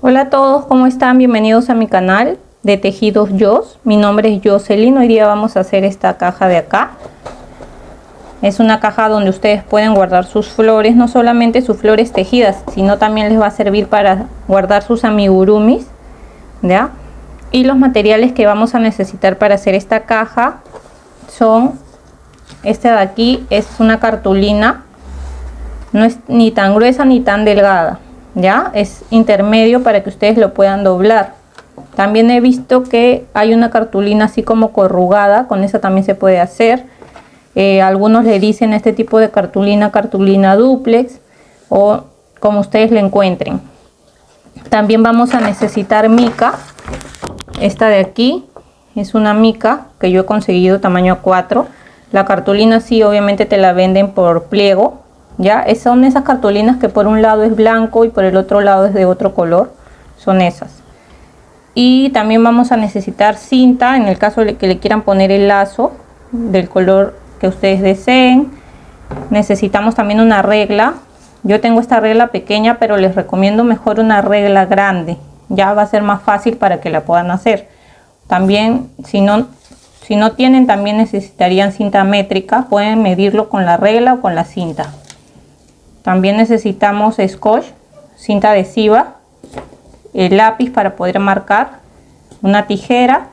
Hola a todos, ¿cómo están? Bienvenidos a mi canal de Tejidos Jos. Mi nombre es Jocelyn. Hoy día vamos a hacer esta caja de acá. Es una caja donde ustedes pueden guardar sus flores, no solamente sus flores tejidas, sino también les va a servir para guardar sus amigurumis, ¿ya? Y los materiales que vamos a necesitar para hacer esta caja son, esta de aquí es una cartulina, no es ni tan gruesa ni tan delgada, ya es intermedio para que ustedes lo puedan doblar. También he visto que hay una cartulina así como corrugada, con esa también se puede hacer. Algunos le dicen a este tipo de cartulina dúplex, o como ustedes le encuentren. También vamos a necesitar mica. Esta de aquí es una mica que yo he conseguido tamaño A4. La cartulina sí, obviamente te la venden por pliego. Ya son esas cartulinas que por un lado es blanco y por el otro lado es de otro color. Son esas. Y también vamos a necesitar cinta en el caso de que le quieran poner el lazo del color que ustedes deseen. Necesitamos también una regla. Yo tengo esta regla pequeña, pero les recomiendo mejor una regla grande. Ya va a ser más fácil para que la puedan hacer. También si no tienen, también necesitarían cinta métrica. Pueden medirlo con la regla o con la cinta. También necesitamos scotch, cinta adhesiva, el lápiz para poder marcar, una tijera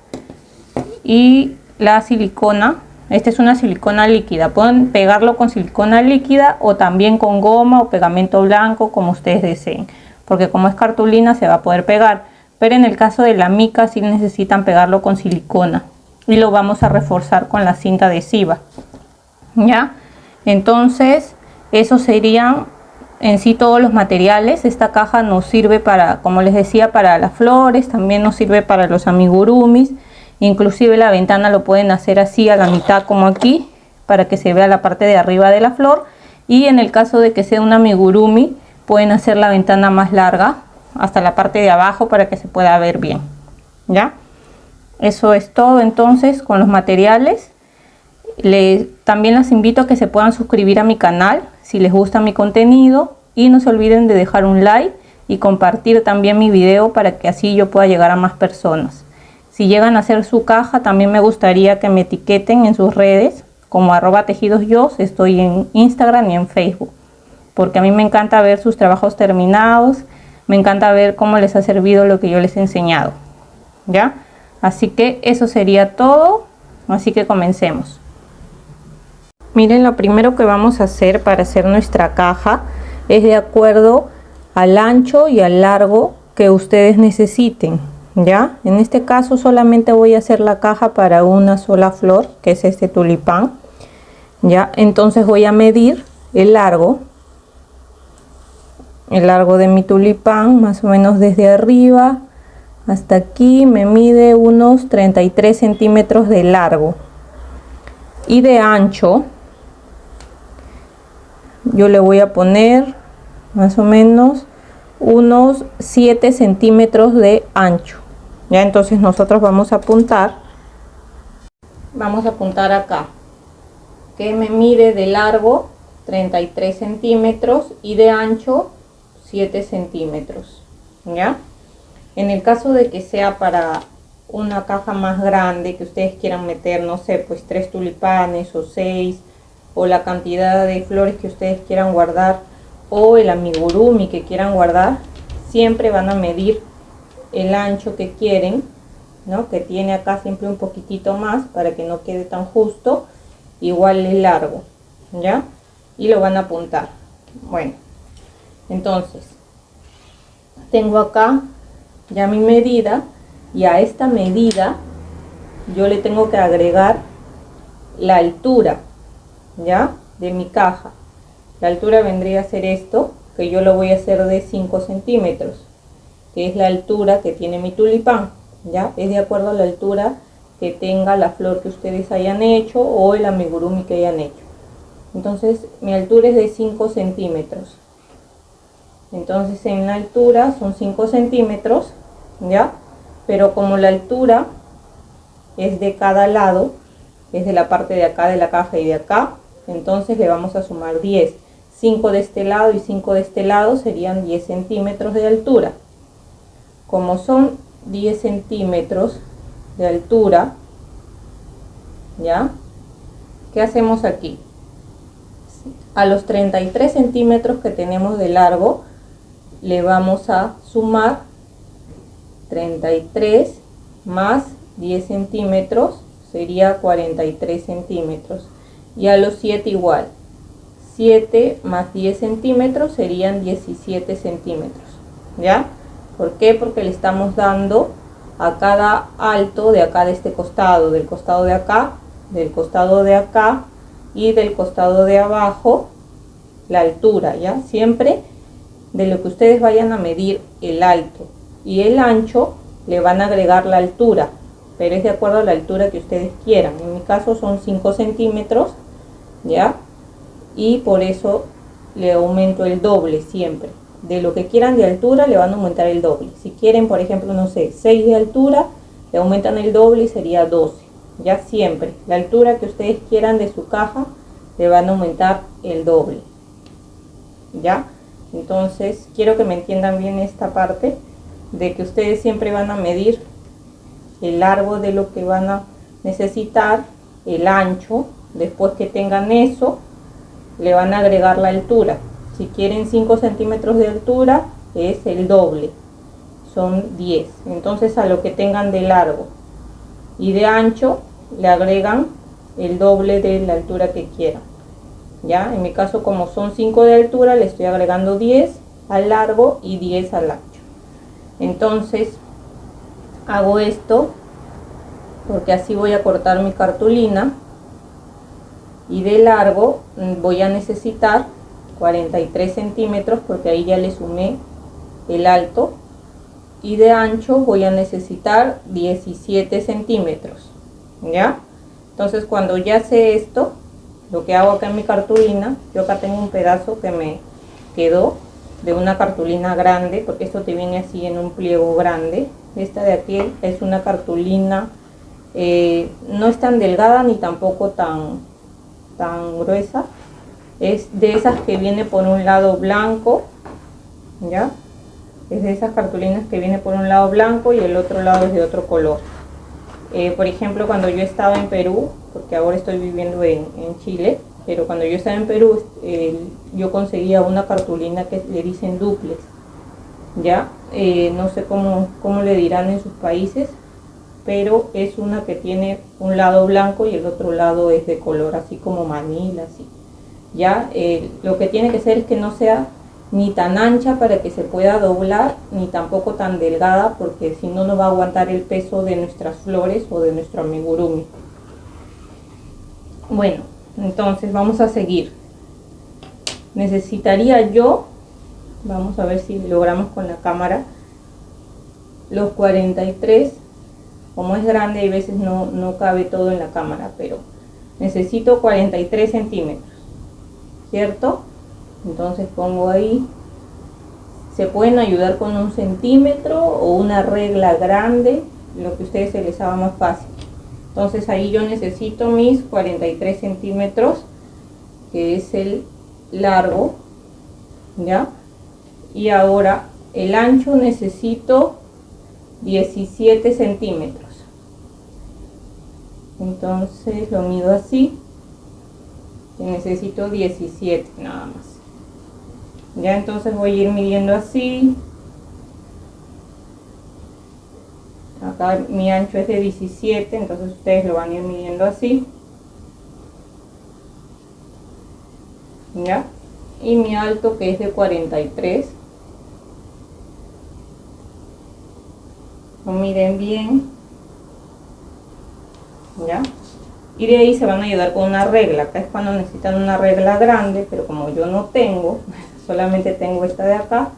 y la silicona. Esta es una silicona líquida. Pueden pegarlo con silicona líquida o también con goma o pegamento blanco, como ustedes deseen, porque como es cartulina se va a poder pegar. Pero en el caso de la mica sí necesitan pegarlo con silicona y lo vamos a reforzar con la cinta adhesiva. Ya, entonces esos serían en sí todos los materiales. Esta caja nos sirve para, como les decía, para las flores, también nos sirve para los amigurumis. Inclusive la ventana lo pueden hacer así a la mitad como aquí, para que se vea la parte de arriba de la flor. Y en el caso de que sea un amigurumi, pueden hacer la ventana más larga hasta la parte de abajo para que se pueda ver bien. ¿Ya? Eso es todo entonces con los materiales. También las invito a que se puedan suscribir a mi canal si les gusta mi contenido, y no se olviden de dejar un like y compartir también mi video para que así yo pueda llegar a más personas. Si llegan a hacer su caja, también me gustaría que me etiqueten en sus redes como @tejidosjos. Estoy en Instagram y en Facebook, porque a mí me encanta ver sus trabajos terminados, me encanta ver cómo les ha servido lo que yo les he enseñado. ¿Ya? Así que eso sería todo, así que comencemos. Miren, lo primero que vamos a hacer para hacer nuestra caja es de acuerdo al ancho y al largo que ustedes necesiten. ¿Ya? En este caso solamente voy a hacer la caja para una sola flor, que es este tulipán. ¿Ya? Entonces voy a medir el largo de mi tulipán, más o menos desde arriba hasta aquí me mide unos 33 centímetros de largo, y de ancho yo le voy a poner más o menos unos 7 centímetros de ancho. Ya, entonces nosotros vamos a apuntar acá que me mide de largo 33 centímetros y de ancho 7 centímetros. ¿Ya? En el caso de que sea para una caja más grande, que ustedes quieran meter, no sé, pues 3 tulipanes o 6, o la cantidad de flores que ustedes quieran guardar, o el amigurumi que quieran guardar, siempre van a medir el ancho que quieren, ¿no? Que tiene acá siempre un poquitito más para que no quede tan justo, igual el largo, ¿ya? Y lo van a apuntar. Bueno, entonces tengo acá ya mi medida, y a esta medida yo le tengo que agregar la altura, ¿ya? De mi caja. La altura vendría a ser esto, que yo lo voy a hacer de 5 centímetros, que es la altura que tiene mi tulipán. ¿Ya? Es de acuerdo a la altura que tenga la flor que ustedes hayan hecho o el amigurumi que hayan hecho. Entonces mi altura es de 5 centímetros. Entonces en la altura son 5 centímetros, ¿ya? Pero como la altura es de cada lado, es de la parte de acá de la caja y de acá, entonces le vamos a sumar 10. 5 de este lado y 5 de este lado serían 10 centímetros de altura. como son 10 centímetros de altura, ¿ya? ¿Qué hacemos aquí? A los 33 centímetros que tenemos de largo, le vamos a sumar 33 más 10 centímetros, sería 43 centímetros. Y a los 7 igual, 7 más 10 centímetros serían 17 centímetros, ¿ya? ¿Por qué? Porque le estamos dando a cada alto de acá, de este costado, del costado de acá, del costado de acá y del costado de abajo, la altura, ¿ya? Siempre de lo que ustedes vayan a medir el alto y el ancho, le van a agregar la altura, pero es de acuerdo a la altura que ustedes quieran. En mi caso son 5 centímetros, ¿ya? Y por eso le aumento el doble siempre. De lo que quieran de altura le van a aumentar el doble. Si quieren, por ejemplo, no sé, 6 de altura, le aumentan el doble y sería 12. Ya siempre, la altura que ustedes quieran de su caja, le van a aumentar el doble. ¿Ya? Entonces, quiero que me entiendan bien esta parte, de que ustedes siempre van a medir el largo de lo que van a necesitar, el ancho. Después que tengan eso, le van a agregar la altura. Si quieren 5 centímetros de altura, es el doble, son 10. Entonces a lo que tengan de largo y de ancho, le agregan el doble de la altura que quieran. Ya, en mi caso, como son 5 de altura, le estoy agregando 10 al largo y 10 al ancho. Entonces hago esto porque así voy a cortar mi cartulina. Y de largo voy a necesitar 43 centímetros, porque ahí ya le sumé el alto. Y de ancho voy a necesitar 17 centímetros, ¿ya? Entonces, cuando ya sé esto, lo que hago acá en mi cartulina, yo acá tengo un pedazo que me quedó de una cartulina grande, porque esto te viene así en un pliego grande. Esta de aquí es una cartulina, no es tan delgada ni tampoco tan gruesa, es de esas que viene por un lado blanco, ¿ya? Es de esas cartulinas que viene por un lado blanco y el otro lado es de otro color. Por ejemplo, cuando yo estaba en Perú, porque ahora estoy viviendo en Chile, pero cuando yo estaba en Perú, yo conseguía una cartulina que le dicen dúplex, ¿ya? No sé cómo le dirán en sus países, pero es una que tiene un lado blanco y el otro lado es de color así como manila, así. Ya, lo que tiene que ser es que no sea ni tan ancha para que se pueda doblar, ni tampoco tan delgada, porque si no, no va a aguantar el peso de nuestras flores o de nuestro amigurumi. Bueno, entonces vamos a seguir. Necesitaría yo, vamos a ver si logramos con la cámara, los 43. Como es grande, hay veces no cabe todo en la cámara, pero necesito 43 centímetros, ¿cierto? Entonces pongo ahí. Se pueden ayudar con 1 centímetro o una regla grande, lo que a ustedes se les haga más fácil. Entonces ahí yo necesito mis 43 centímetros, que es el largo, ¿ya? Y ahora el ancho necesito 17 centímetros. Entonces lo mido así, y necesito 17 nada más. Ya, entonces voy a ir midiendo así. Acá mi ancho es de 17, entonces ustedes lo van a ir midiendo así. Ya, y mi alto, que es de 43. Lo miden bien. ¿Ya? Y de ahí se van a ayudar con una regla. Acá es cuando necesitan una regla grande, pero como yo no tengo, solamente tengo esta de acá.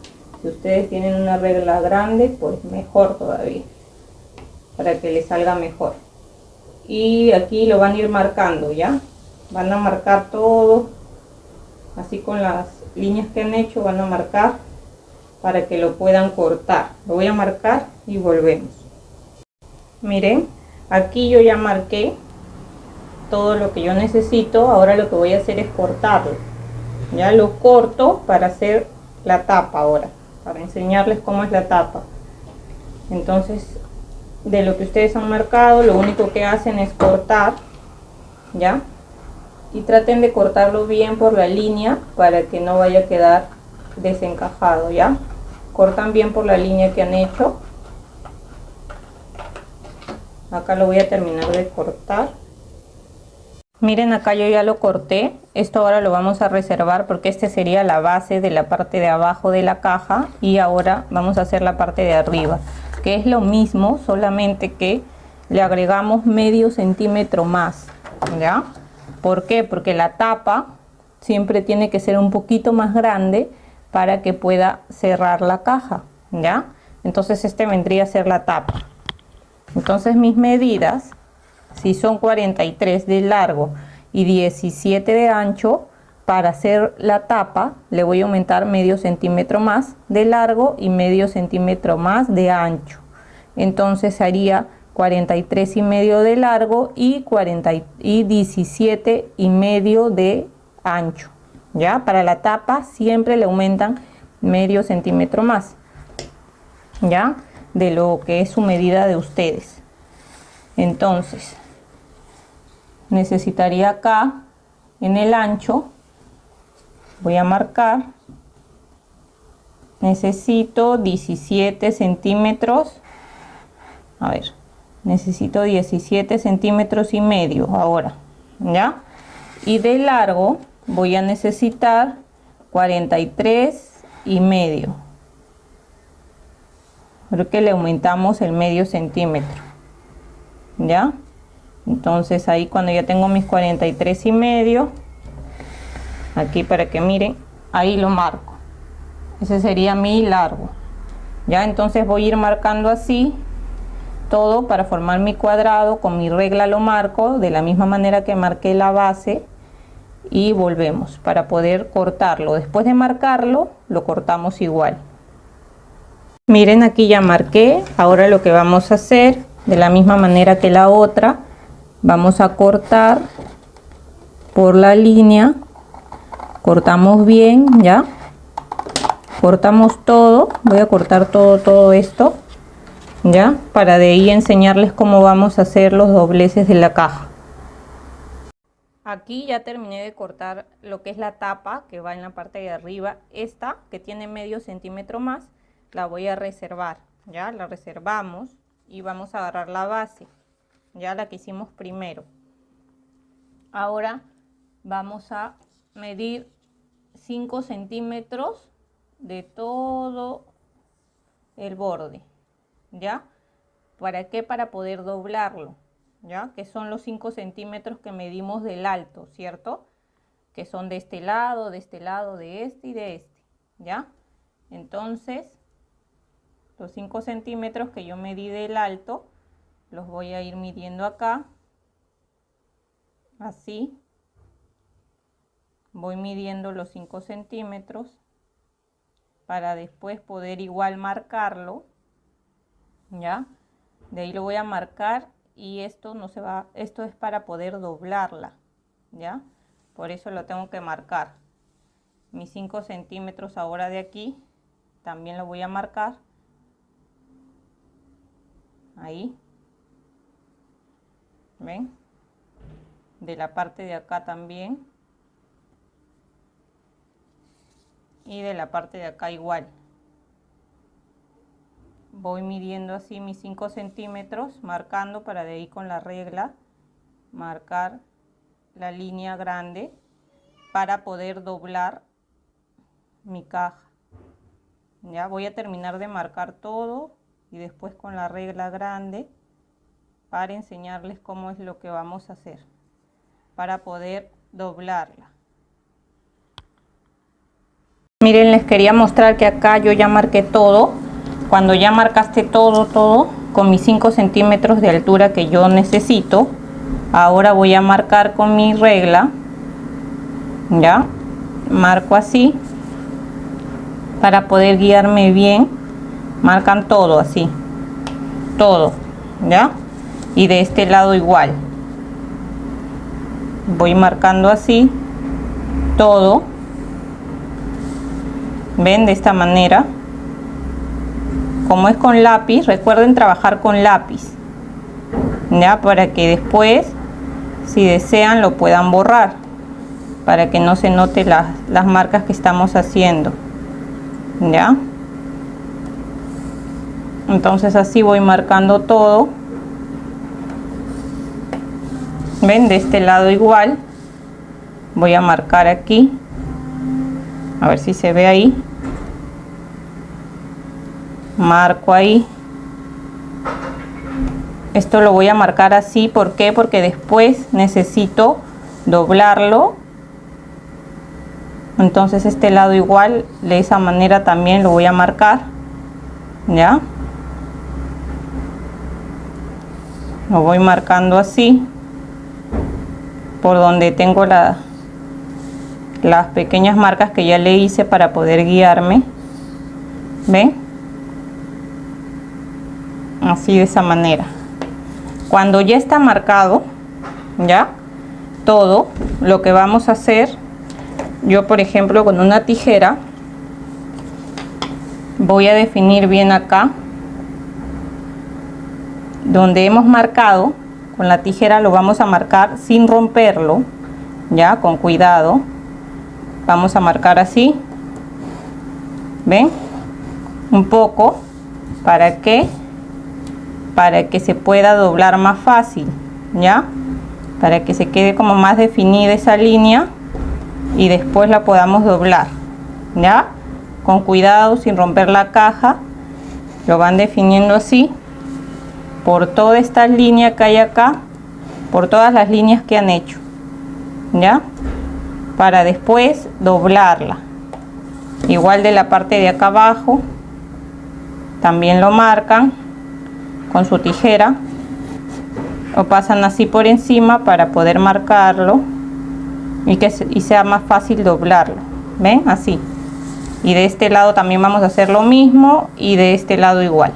Si ustedes tienen una regla grande, pues mejor todavía, para que les salga mejor. Y aquí lo van a ir marcando, ¿ya? Van a marcar todo, así con las líneas que han hecho, van a marcar para que lo puedan cortar. Lo voy a marcar y volvemos. Miren, aquí yo ya marqué todo lo que yo necesito. Ahora lo que voy a hacer es cortarlo. Ya lo corto para hacer la tapa ahora, para enseñarles cómo es la tapa. Entonces, de lo que ustedes han marcado, lo único que hacen es cortar, ¿ya? Y traten de cortarlo bien por la línea para que no vaya a quedar desencajado, ¿ya? Cortan bien por la línea que han hecho. Acá lo voy a terminar de cortar. Miren, acá yo ya lo corté. Esto ahora lo vamos a reservar porque este sería la base de la parte de abajo de la caja. Y ahora vamos a hacer la parte de arriba, que es lo mismo, solamente que le agregamos medio centímetro más, ¿ya? ¿Por qué? Porque la tapa siempre tiene que ser un poquito más grande para que pueda cerrar la caja, ¿ya? Entonces este vendría a ser la tapa. Entonces mis medidas, si son 43 de largo y 17 de ancho, para hacer la tapa le voy a aumentar medio centímetro más de largo y medio centímetro más de ancho. Entonces haría 43 y medio de largo y 17 y medio de ancho. Ya, para la tapa siempre le aumentan medio centímetro más, ya, de lo que es su medida de ustedes. Entonces necesitaría acá en el ancho, voy a marcar, necesito 17 centímetros, a ver, necesito 17 centímetros y medio ahora, ya, y de largo voy a necesitar 43 y medio, porque le aumentamos el medio centímetro, ya. Entonces ahí cuando ya tengo mis 43 y medio, aquí para que miren, ahí lo marco, ese sería mi largo, ya. Entonces voy a ir marcando así todo para formar mi cuadrado. Con mi regla lo marco de la misma manera que marqué la base y volvemos para poder cortarlo. Después de marcarlo lo cortamos igual. Miren, aquí ya marqué. Ahora lo que vamos a hacer, de la misma manera que la otra, vamos a cortar por la línea, cortamos bien, ya, cortamos todo. Voy a cortar todo esto, ya, para de ahí enseñarles cómo vamos a hacer los dobleces de la caja. Aquí ya terminé de cortar lo que es la tapa que va en la parte de arriba. Esta que tiene medio centímetro más la voy a reservar, ya la reservamos y vamos a agarrar la base, ya la que hicimos primero. Ahora vamos a medir 5 centímetros de todo el borde, ya. ¿Para qué? Para poder doblarlo, ya, que son los 5 centímetros que medimos del alto, ¿cierto? Que son de este lado, de este lado, de este y de este, ya. Entonces los 5 centímetros que yo medí del alto los voy a ir midiendo acá, así. Voy midiendo los 5 centímetros para después poder igual marcarlo, ya. De ahí lo voy a marcar y esto no se va, esto es para poder doblarla, ya. Por eso lo tengo que marcar. Mis 5 centímetros ahora de aquí también lo voy a marcar ahí, ven, de la parte de acá también, y de la parte de acá igual. Voy midiendo así mis 5 centímetros, marcando para de ahí con la regla marcar la línea grande para poder doblar mi caja. Ya voy a terminar de marcar todo y después con la regla grande para enseñarles cómo es lo que vamos a hacer para poder doblarla. Miren, les quería mostrar que acá yo ya marqué todo. Cuando ya marcaste todo con mis 5 centímetros de altura que yo necesito, ahora voy a marcar con mi regla, ya, marco así para poder guiarme bien. Marcan todo así, todo, ya, y de este lado igual. Voy marcando así todo, ven, de esta manera, como es con lápiz, recuerden trabajar con lápiz, ya, para que después, si desean, lo puedan borrar, para que no se note las marcas que estamos haciendo, ya. Entonces así voy marcando todo. Ven, de este lado igual voy a marcar aquí, a ver si se ve ahí, marco ahí. Esto lo voy a marcar así, ¿por qué? Porque después necesito doblarlo. Entonces este lado igual, de esa manera también lo voy a marcar, ya. Lo voy marcando así, por donde tengo las pequeñas marcas que ya le hice para poder guiarme. ¿Ven? Así, de esa manera. Cuando ya está marcado, ya todo, lo que vamos a hacer, yo por ejemplo con una tijera voy a definir bien acá donde hemos marcado. Con la tijera lo vamos a marcar sin romperlo, ya, con cuidado. Vamos a marcar así, ven, un poco, ¿para qué? Para que se pueda doblar más fácil, ya, para que se quede como más definida esa línea y después la podamos doblar, ya, con cuidado, sin romper la caja. Lo van definiendo así por toda esta línea que hay acá, por todas las líneas que han hecho, ya, para después doblarla. Igual de la parte de acá abajo también lo marcan con su tijera o pasan así por encima para poder marcarlo y sea más fácil doblarlo. Ven, así. Y de este lado también vamos a hacer lo mismo y de este lado igual.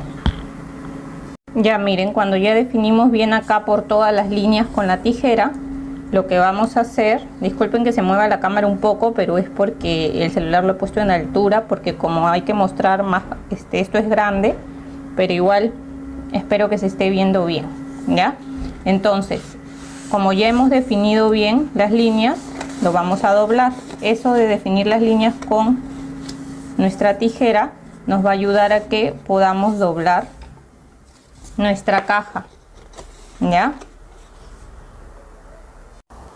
Ya miren, cuando ya definimos bien acá por todas las líneas con la tijera, lo que vamos a hacer, disculpen que se mueva la cámara un poco, pero es porque el celular lo he puesto en altura, porque como hay que mostrar más, esto es grande, pero igual espero que se esté viendo bien, ¿ya? Entonces, como ya hemos definido bien las líneas, lo vamos a doblar. Eso de definir las líneas con nuestra tijera nos va a ayudar a que podamos doblar nuestra caja, ya.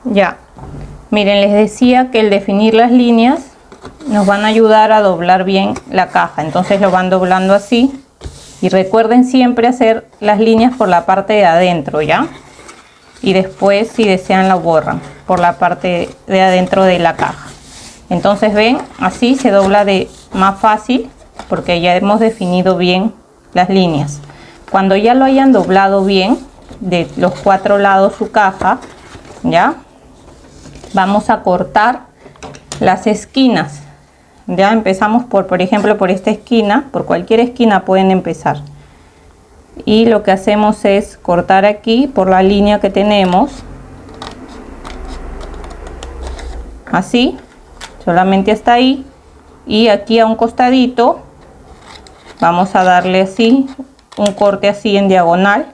Ya, miren, les decía que el definir las líneas nos van a ayudar a doblar bien la caja. Entonces lo van doblando así y recuerden siempre hacer las líneas por la parte de adentro, ya, y después, si desean, la borran por la parte de adentro de la caja. Entonces ven, así se dobla de más fácil porque ya hemos definido bien las líneas. Cuando ya lo hayan doblado bien de los 4 lados su caja, ya, vamos a cortar las esquinas. Ya empezamos por ejemplo, por esta esquina, por cualquier esquina pueden empezar. Y lo que hacemos es cortar aquí por la línea que tenemos, así, solamente hasta ahí. Y aquí a un costadito vamos a darle así un corte así en diagonal,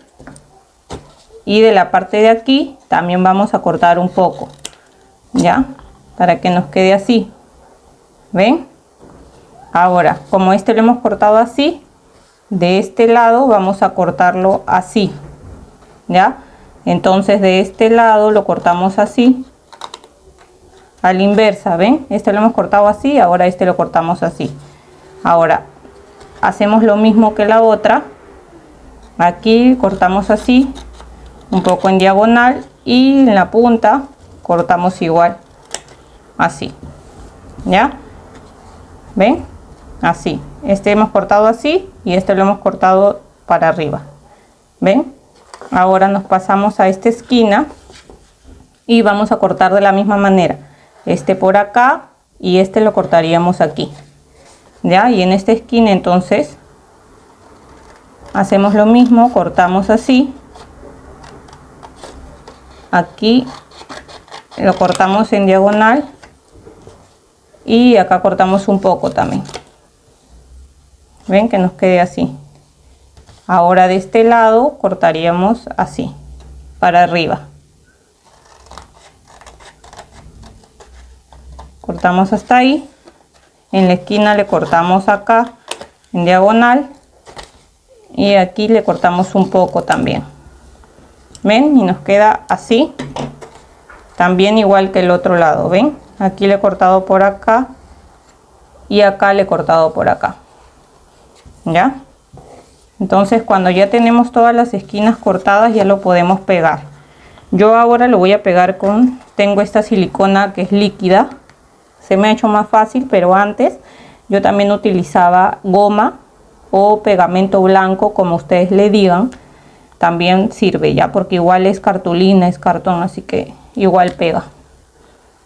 y de la parte de aquí también vamos a cortar un poco, ya, para que nos quede así. ¿Ven? Ahora, como este lo hemos cortado así, de este lado vamos a cortarlo así, ya. Entonces de este lado lo cortamos así, a la inversa. ¿Ven? Este lo hemos cortado así, ahora este lo cortamos así. Ahora hacemos lo mismo que la otra. Aquí cortamos así, un poco en diagonal, y en la punta cortamos igual, así, ¿ya? ¿Ven? Así. Este hemos cortado así y este lo hemos cortado para arriba. ¿Ven? Ahora nos pasamos a esta esquina y vamos a cortar de la misma manera. Este por acá y este lo cortaríamos aquí, ¿ya? Y en esta esquina entonces hacemos lo mismo, cortamos así, aquí lo cortamos en diagonal y acá cortamos un poco también. Ven, que nos quede así. Ahora de este lado cortaríamos así, para arriba. Cortamos hasta ahí. En la esquina le cortamos acá en diagonal. Y aquí le cortamos un poco también. ¿Ven? Y nos queda así. También igual que el otro lado, ¿ven? Aquí le he cortado por acá. Y acá le he cortado por acá. ¿Ya? Entonces cuando ya tenemos todas las esquinas cortadas ya lo podemos pegar. Yo ahora lo voy a pegar con, tengo esta silicona que es líquida. Se me ha hecho más fácil, pero antes yo también utilizaba goma o pegamento blanco, como ustedes le digan. También sirve ya, porque igual es cartulina, es cartón, así que igual pega.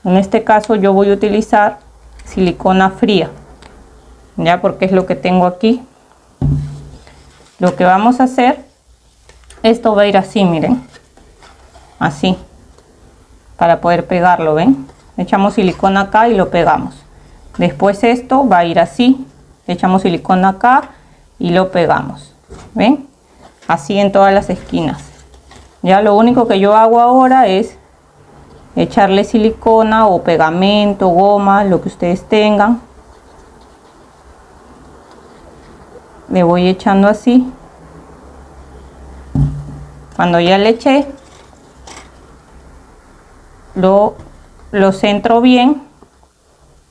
En este caso yo voy a utilizar silicona fría, ya, porque es lo que tengo aquí. Lo que vamos a hacer, esto va a ir así, miren, así, para poder pegarlo, ¿ven? Echamos silicona acá y lo pegamos. Después esto va a ir así, echamos silicona acá y lo pegamos, ¿ven? Así en todas las esquinas. Ya lo único que yo hago ahora es echarle silicona o pegamento, goma, lo que ustedes tengan. Le voy echando así. Cuando ya le eché, lo centro bien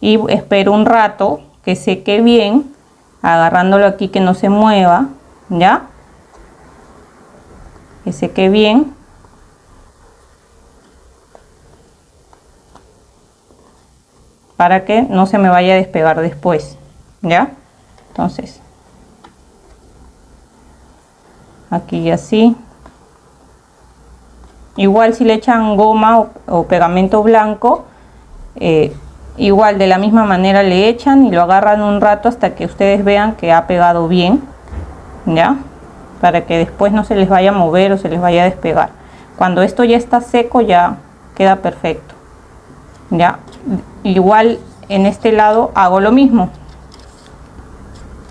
y espero un rato que seque bien, agarrándolo aquí que no se mueva, ya, que seque bien. Para que no se me vaya a despegar después, ya. Entonces aquí así. Igual si le echan goma o pegamento blanco, igual de la misma manera le echan y lo agarran un rato hasta que ustedes vean que ha pegado bien, ya, para que después no se les vaya a mover o se les vaya a despegar. Cuando esto ya está seco ya queda perfecto, ya. Igual en este lado hago lo mismo,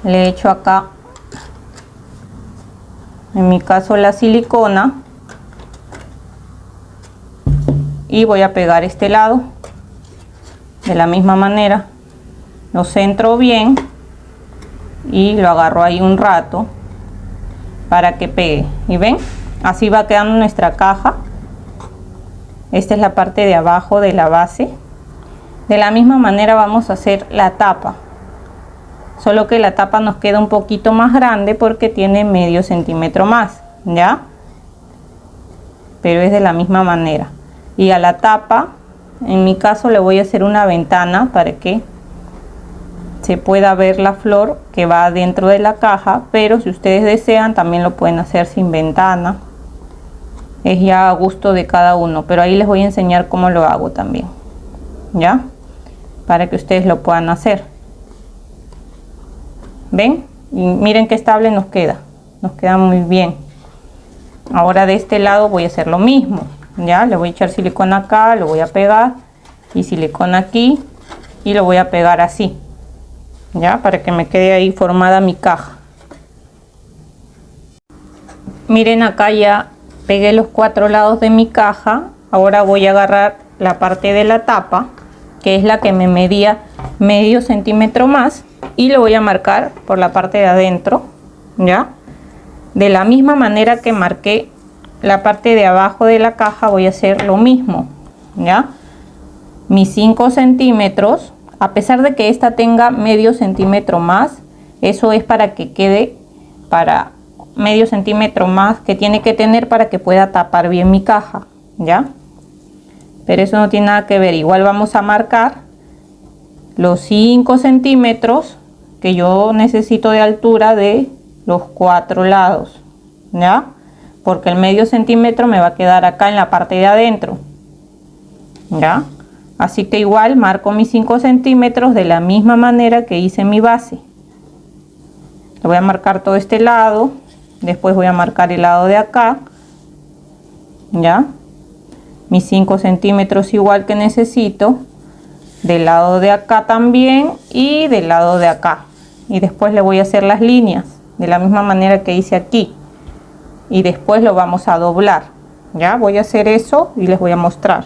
le echo acá, en mi caso la silicona, y voy a pegar este lado de la misma manera. Lo centro bien y lo agarro ahí un rato para que pegue. Y ven, así va quedando nuestra caja. Esta es la parte de abajo de la base. De la misma manera vamos a hacer la tapa, solo que la tapa nos queda un poquito más grande porque tiene medio centímetro más, ya, pero es de la misma manera. Y a la tapa, en mi caso, le voy a hacer una ventana para que se pueda ver la flor que va dentro de la caja, pero si ustedes desean también lo pueden hacer sin ventana, es ya a gusto de cada uno, pero ahí les voy a enseñar cómo lo hago también, ya, para que ustedes lo puedan hacer. ¿Ven? Y miren qué estable nos queda muy bien. Ahora de este lado voy a hacer lo mismo, ya, le voy a echar silicona acá, lo voy a pegar, y silicona aquí, y lo voy a pegar así, ya, para que me quede ahí formada mi caja. Miren, acá ya pegué los 4 lados de mi caja. Ahora voy a agarrar la parte de la tapa, que es la que me medía medio centímetro más, y lo voy a marcar por la parte de adentro, ya, de la misma manera que marqué la parte de abajo de la caja. Voy a hacer lo mismo, ya, mis 5 centímetros, a pesar de que esta tenga medio centímetro más, eso es para que quede, para medio centímetro más que tiene que tener para que pueda tapar bien mi caja, ya, pero eso no tiene nada que ver. Igual vamos a marcar los 5 centímetros que yo necesito de altura de los 4 lados, ya, porque el medio centímetro me va a quedar acá en la parte de adentro, ya. Así que igual marco mis 5 centímetros de la misma manera que hice mi base. Le voy a marcar todo este lado, después voy a marcar el lado de acá, ya, mis 5 centímetros igual que necesito del lado de acá también y del lado de acá, y después le voy a hacer las líneas, de la misma manera que hice aquí, y después lo vamos a doblar. Ya voy a hacer eso y les voy a mostrar.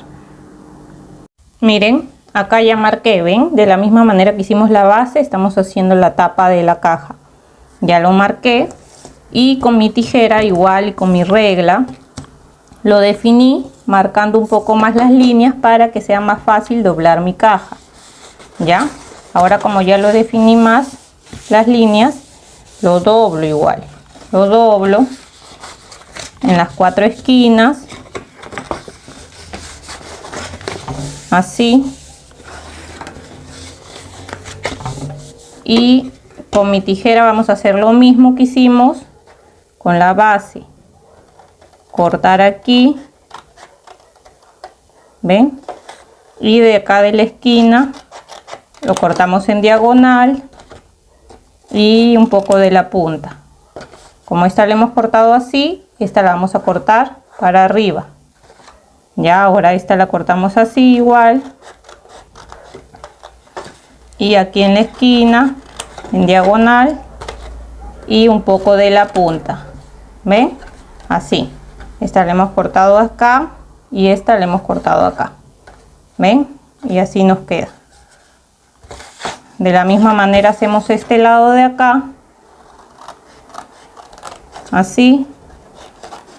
Miren, acá ya marqué, ven, de la misma manera que hicimos la base, estamos haciendo la tapa de la caja. Ya lo marqué y con mi tijera igual y con mi regla lo definí, marcando un poco más las líneas para que sea más fácil doblar mi caja. Ya, ahora como ya lo definí más las líneas, lo doblo igual, lo doblo en las 4 esquinas, así, y con mi tijera vamos a hacer lo mismo que hicimos con la base, cortar aquí, ven, y de acá de la esquina lo cortamos en diagonal y un poco de la punta. Como esta la hemos cortado así, esta la vamos a cortar para arriba. Ya, ahora esta la cortamos así igual, y aquí en la esquina en diagonal y un poco de la punta, ven, así. Esta la hemos cortado acá y esta la hemos cortado acá, ven, y así nos queda. De la misma manera hacemos este lado de acá, así,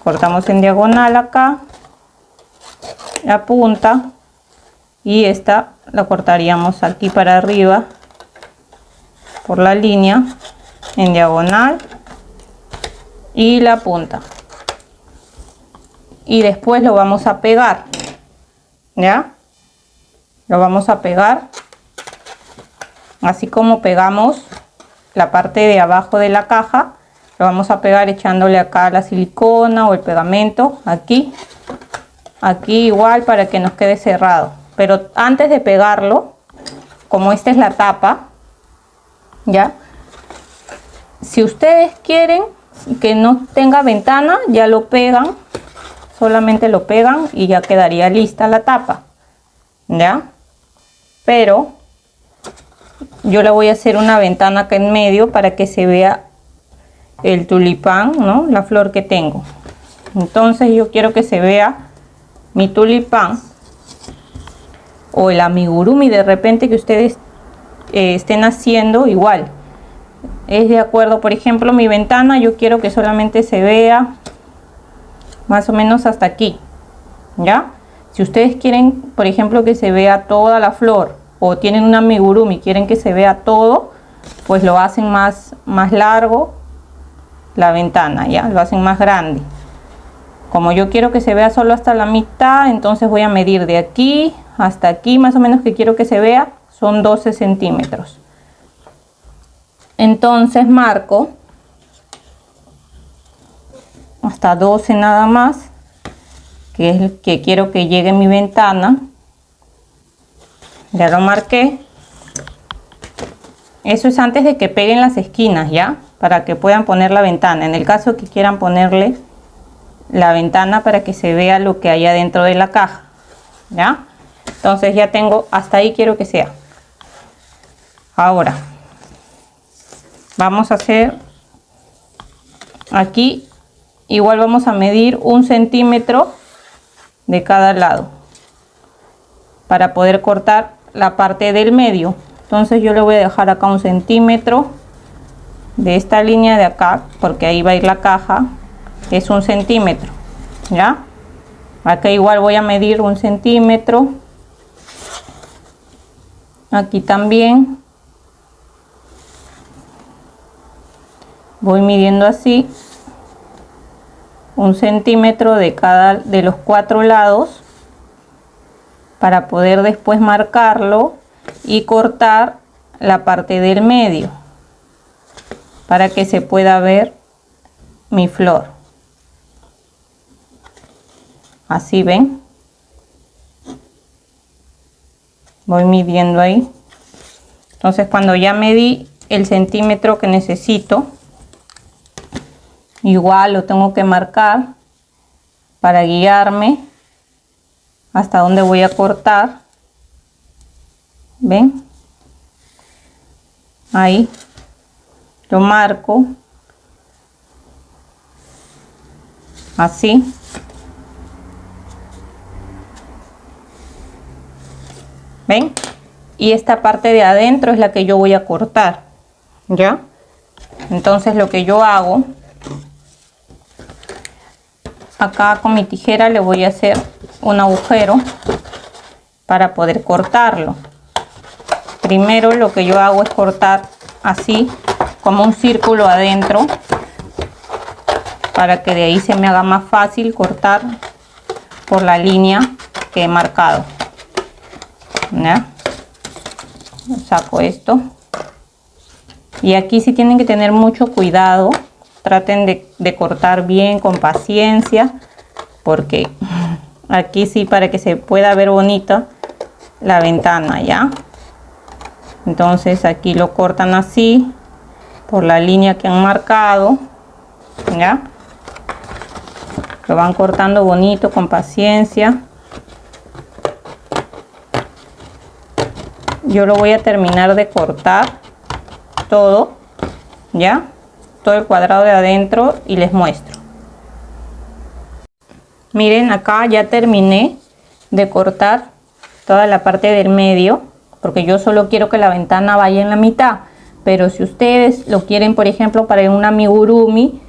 cortamos en diagonal acá la punta y esta la cortaríamos aquí para arriba por la línea en diagonal y la punta, y después lo vamos a pegar. Ya lo vamos a pegar así como pegamos la parte de abajo de la caja. Lo vamos a pegar echándole acá la silicona o el pegamento aquí igual para que nos quede cerrado. Pero antes de pegarlo, como esta es la tapa, ya, si ustedes quieren que no tenga ventana, ya lo pegan, solamente lo pegan y ya quedaría lista la tapa, ya. Pero yo le voy a hacer una ventana acá en medio para que se vea el tulipán, ¿no? La flor que tengo. Entonces yo quiero que se vea mi tulipán o el amigurumi de repente que ustedes estén haciendo igual. Es de acuerdo, por ejemplo, mi ventana yo quiero que solamente se vea más o menos hasta aquí, ¿ya? Si ustedes quieren, por ejemplo, que se vea toda la flor o tienen un amigurumi y quieren que se vea todo, pues lo hacen más largo la ventana, ya, lo hacen más grande. Como yo quiero que se vea solo hasta la mitad, entonces voy a medir de aquí hasta aquí, más o menos que quiero que se vea, son 12 centímetros. Entonces marco hasta 12 nada más, que es el que quiero que llegue mi ventana. Ya lo marqué. Eso es antes de que peguen las esquinas, ya, para que puedan poner la ventana, en el caso que quieran ponerle la ventana para que se vea lo que hay adentro de la caja, ya. Entonces ya tengo, hasta ahí quiero que sea. Ahora vamos a hacer aquí, igual vamos a medir 1 centímetro de cada lado para poder cortar la parte del medio. Entonces yo le voy a dejar acá 1 centímetro de esta línea de acá, porque ahí va a ir la caja, es 1 centímetro, ya. Acá igual voy a medir 1 centímetro, aquí también voy midiendo así 1 centímetro de cada de los 4 lados para poder después marcarlo y cortar la parte del medio para que se pueda ver mi flor. Así ven, voy midiendo ahí. Entonces cuando ya medí el centímetro que necesito, igual lo tengo que marcar para guiarme hasta donde voy a cortar. ¿Ven? Ahí lo marco así. ¿Ven? Y esta parte de adentro es la que yo voy a cortar, ¿ya? Entonces lo que yo hago, acá con mi tijera le voy a hacer un agujero para poder cortarlo. Primero lo que yo hago es cortar así, como un círculo adentro, para que de ahí se me haga más fácil cortar por la línea que he marcado. ¿Ya? Saco esto. Y aquí sí tienen que tener mucho cuidado. Traten de cortar bien, con paciencia, porque aquí sí, para que se pueda ver bonita la ventana, ¿ya? Entonces aquí lo cortan así, por la línea que han marcado, ¿ya? Lo van cortando bonito, con paciencia. Yo lo voy a terminar de cortar todo, ¿ya? Todo el cuadrado de adentro y les muestro. Miren, acá ya terminé de cortar toda la parte del medio, porque yo solo quiero que la ventana vaya en la mitad. Pero si ustedes lo quieren, por ejemplo, para un amigurumi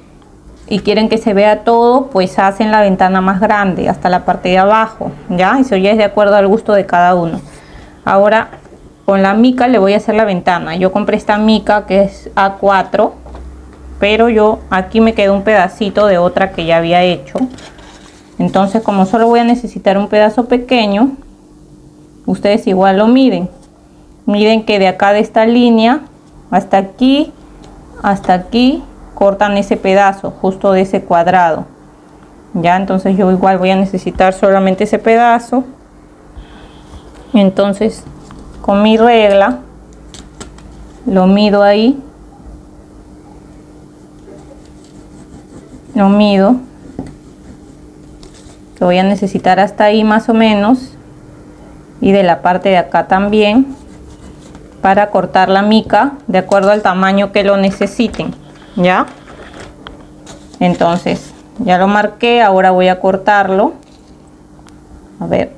y quieren que se vea todo, pues hacen la ventana más grande, hasta la parte de abajo, ¿ya? Eso ya es de acuerdo al gusto de cada uno. Ahora, con la mica le voy a hacer la ventana. Yo compré esta mica que es A4, pero yo aquí me quedó un pedacito de otra que ya había hecho. Entonces, como solo voy a necesitar un pedazo pequeño, ustedes igual lo miden. Miden que de acá, de esta línea hasta aquí, cortan ese pedazo justo de ese cuadrado, ya. Entonces yo igual voy a necesitar solamente ese pedazo. Entonces con mi regla lo mido ahí, lo mido, que voy a necesitar hasta ahí más o menos, y de la parte de acá también, para cortar la mica de acuerdo al tamaño que lo necesiten, ¿ya? Entonces ya lo marqué, ahora voy a cortarlo. A ver,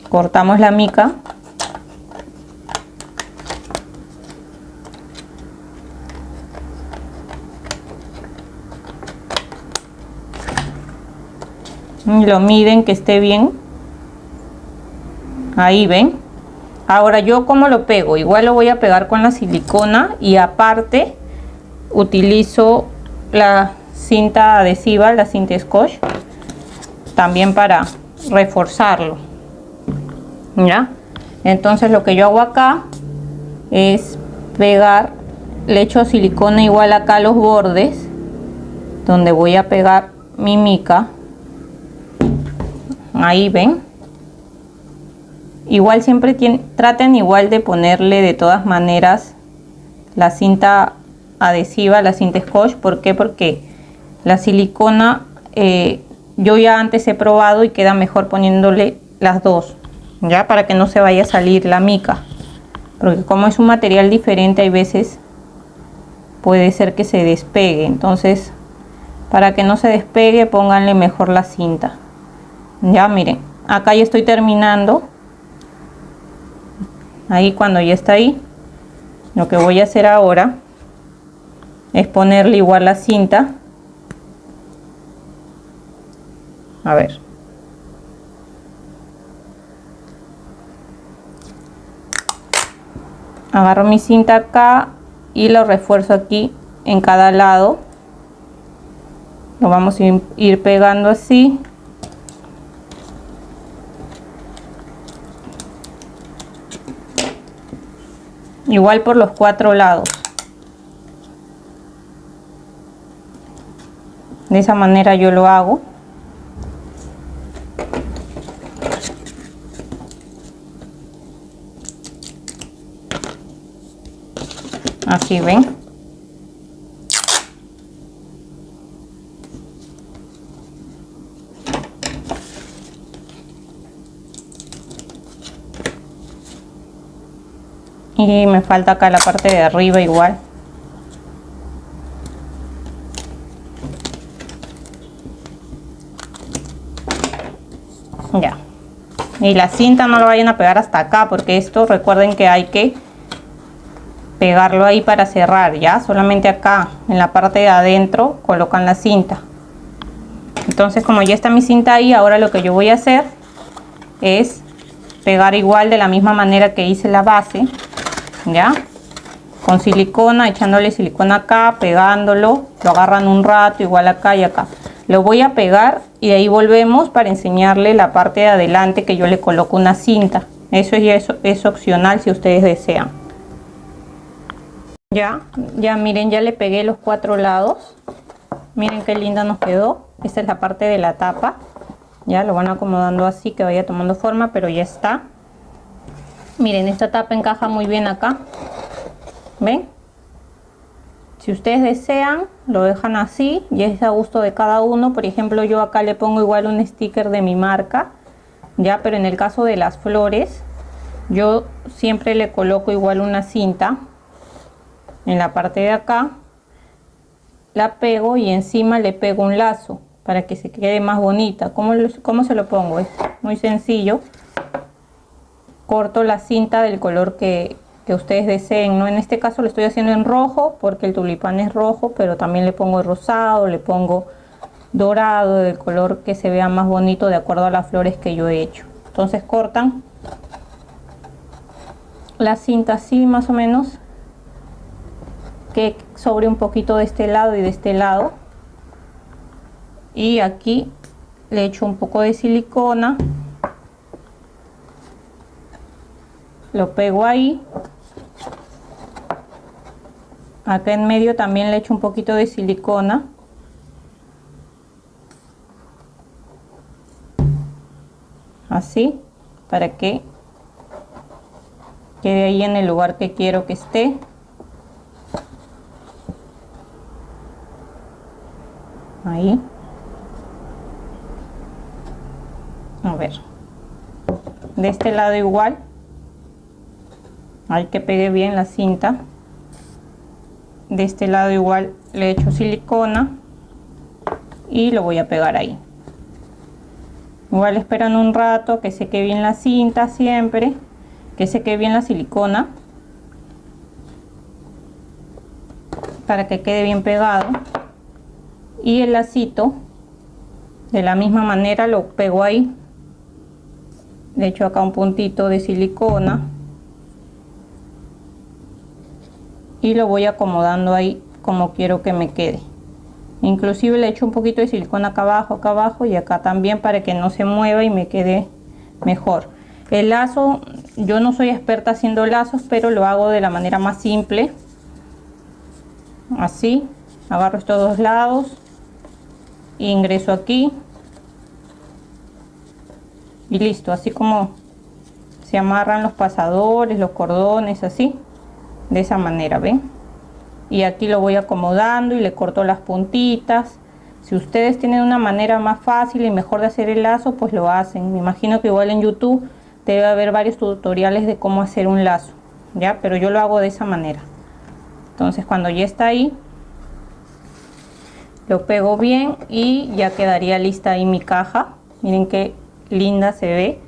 cortamos la mica. Y lo miden que esté bien. Ahí ven. Ahora yo como lo pego, igual lo voy a pegar con la silicona, y aparte utilizo la cinta adhesiva, la cinta scotch, también para reforzarlo, ¿ya? Entonces lo que yo hago acá es pegar, le echo silicona igual acá a los bordes donde voy a pegar mi mica. Ahí ven. Igual siempre traten igual de ponerle de todas maneras la cinta adhesiva, la cinta scotch. ¿Por qué? Porque la silicona yo ya antes he probado y queda mejor poniéndole las dos, ya, para que no se vaya a salir la mica, porque como es un material diferente, hay veces puede ser que se despegue. Entonces, para que no se despegue, pónganle mejor la cinta. Ya miren, acá ya estoy terminando. Ahí, cuando ya está ahí, lo que voy a hacer ahora es ponerle igual la cinta. A ver, agarro mi cinta acá y lo refuerzo aquí en cada lado. Lo vamos a ir pegando así. Igual por los 4 lados. De esa manera yo lo hago. Así ven. Y me falta acá la parte de arriba igual. Ya. Y la cinta no lo vayan a pegar hasta acá, porque esto recuerden que hay que pegarlo ahí para cerrar, ya. Solamente acá en la parte de adentro colocan la cinta. Entonces, como ya está mi cinta ahí, ahora lo que yo voy a hacer es pegar igual de la misma manera que hice la base, ya, con silicona, echándole silicona acá, pegándolo, lo agarran un rato, igual acá y acá. Lo voy a pegar y de ahí volvemos para enseñarle la parte de adelante que yo le coloco una cinta. Eso ya es opcional si ustedes desean. Ya miren, ya le pegué los 4 lados. Miren qué linda nos quedó. Esta es la parte de la tapa. Ya lo van acomodando así que vaya tomando forma, pero ya está. Miren, esta tapa encaja muy bien acá. ¿Ven? Si ustedes desean, lo dejan así y es a gusto de cada uno. Por ejemplo, yo acá le pongo igual un sticker de mi marca, ya, pero en el caso de las flores, yo siempre le coloco igual una cinta en la parte de acá, la pego y encima le pego un lazo para que se quede más bonita. ¿Cómo se lo pongo? Es muy sencillo. Corto la cinta del color que ustedes deseen, ¿no? En este caso lo estoy haciendo en rojo porque el tulipán es rojo, pero también le pongo rosado, le pongo dorado, del color que se vea más bonito de acuerdo a las flores que yo he hecho. Entonces cortan la cinta así más o menos, que sobre un poquito de este lado y de este lado, y aquí le echo un poco de silicona, lo pego ahí. Acá en medio también le echo un poquito de silicona. Así, para que quede ahí en el lugar que quiero que esté. Ahí. A ver. De este lado igual. Hay que pegue bien la cinta. De este lado igual le echo silicona y lo voy a pegar ahí. Igual esperan un rato que seque bien la cinta, siempre que seque bien la silicona para que quede bien pegado. Y el lacito de la misma manera lo pego ahí. Le echo acá un puntito de silicona y lo voy acomodando ahí como quiero que me quede. Inclusive le echo un poquito de silicona acá abajo y acá también, para que no se mueva y me quede mejor. El lazo, yo no soy experta haciendo lazos, pero lo hago de la manera más simple. Así, agarro estos dos lados, ingreso aquí y listo. Así como se amarran los pasadores, los cordones, así, de esa manera, ¿ven? Y aquí lo voy acomodando y le corto las puntitas. Si ustedes tienen una manera más fácil y mejor de hacer el lazo, pues lo hacen. Me imagino que igual en YouTube debe haber varios tutoriales de cómo hacer un lazo, ya, pero yo lo hago de esa manera. Entonces cuando ya está ahí, lo pego bien y ya quedaría lista ahí mi caja. Miren qué linda se ve.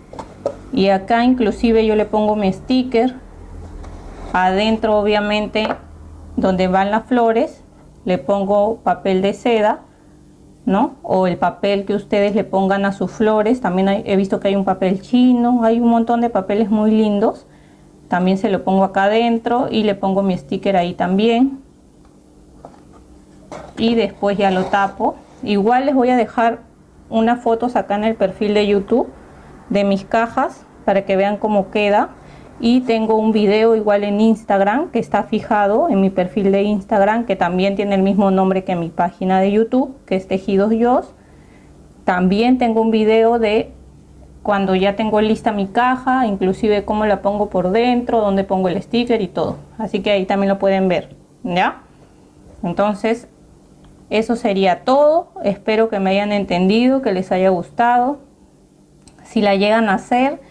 Y acá inclusive yo le pongo mi sticker adentro, obviamente donde van las flores le pongo papel de seda, ¿no? O el papel que ustedes le pongan a sus flores. También he visto que hay un papel chino, hay un montón de papeles muy lindos. También se lo pongo acá adentro y le pongo mi sticker ahí también. Y después ya lo tapo. Igual les voy a dejar unas fotos acá en el perfil de YouTube de mis cajas para que vean cómo queda. Y tengo un video igual en Instagram que está fijado en mi perfil de Instagram, que también tiene el mismo nombre que mi página de YouTube, que es Tejidos Joss. También tengo un video de cuando ya tengo lista mi caja, inclusive cómo la pongo por dentro, dónde pongo el sticker y todo. Así que ahí también lo pueden ver, ¿ya? Entonces, eso sería todo. Espero que me hayan entendido, que les haya gustado. Si la llegan a hacer,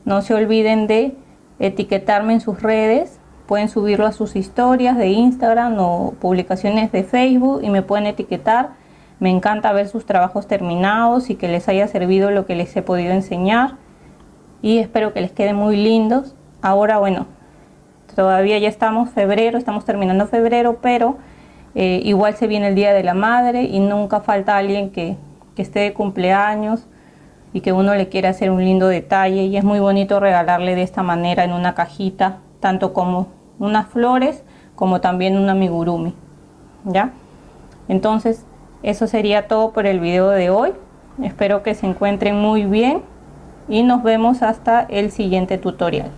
no se olviden de etiquetarme en sus redes. Pueden subirlo a sus historias de Instagram o publicaciones de Facebook y me pueden etiquetar Me encanta ver sus trabajos terminados y que les haya servido lo que les he podido enseñar. Y espero que les queden muy lindos. Ahora, bueno, todavía ya estamos febrero, estamos terminando febrero, pero igual se viene el Día de la Madre y nunca falta alguien que esté de cumpleaños y que uno le quiera hacer un lindo detalle, y es muy bonito regalarle de esta manera en una cajita, tanto como unas flores como también un amigurumi, ¿ya? Entonces eso sería todo por el video de hoy. Espero que se encuentren muy bien y nos vemos hasta el siguiente tutorial.